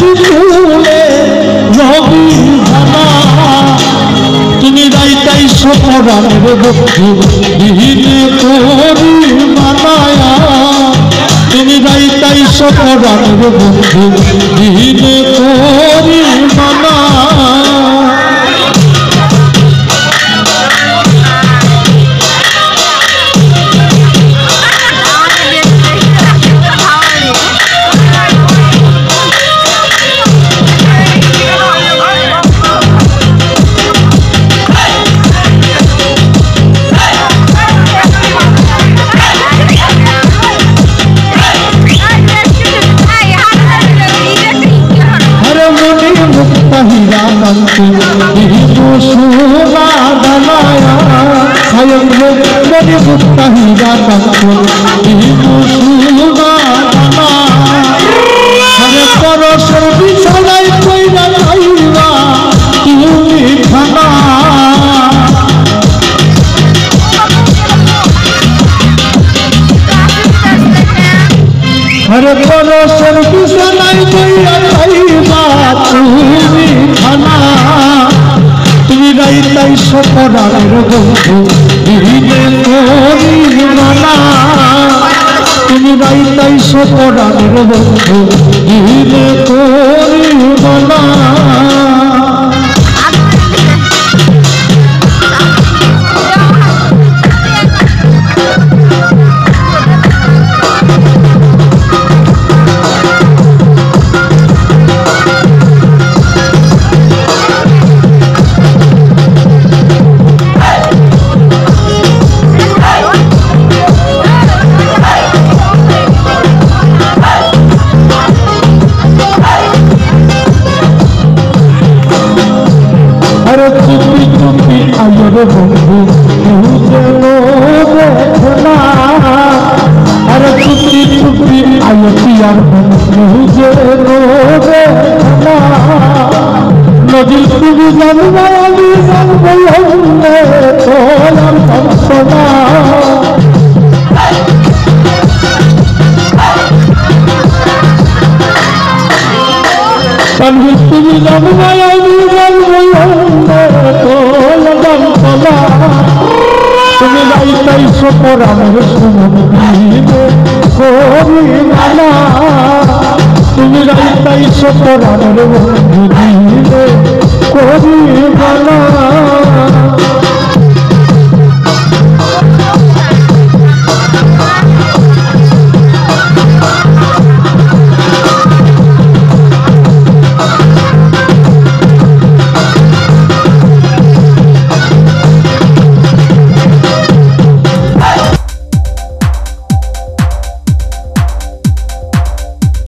শিশুলে রবি ভানা তুমি রাইতাই সপরাণের বন্ধু দিনে করি মানায়া তুমি রাইতাই সপরাণের বন্ধু দিনে করি মানা हरे परसर बिछानाय कइरा खाइबा তুমি খানা তুমি রাইতাই সপরাণের বন্ধু দিনে করি মানা তুমি রাইতাই সপরাণের বন্ধু দিনে করি মানা बंधु देखना अरे चुपी चुपी आयतियार मुझे देखना नदी तुझे जानवा अली जानवे तो यार सुना नदी तुझे जानवा अली जानवे तो তুমি রাইতাই সপরাণের দিনে করি মানা তুমি রাইতাই সপরাণের দিনে করি মানা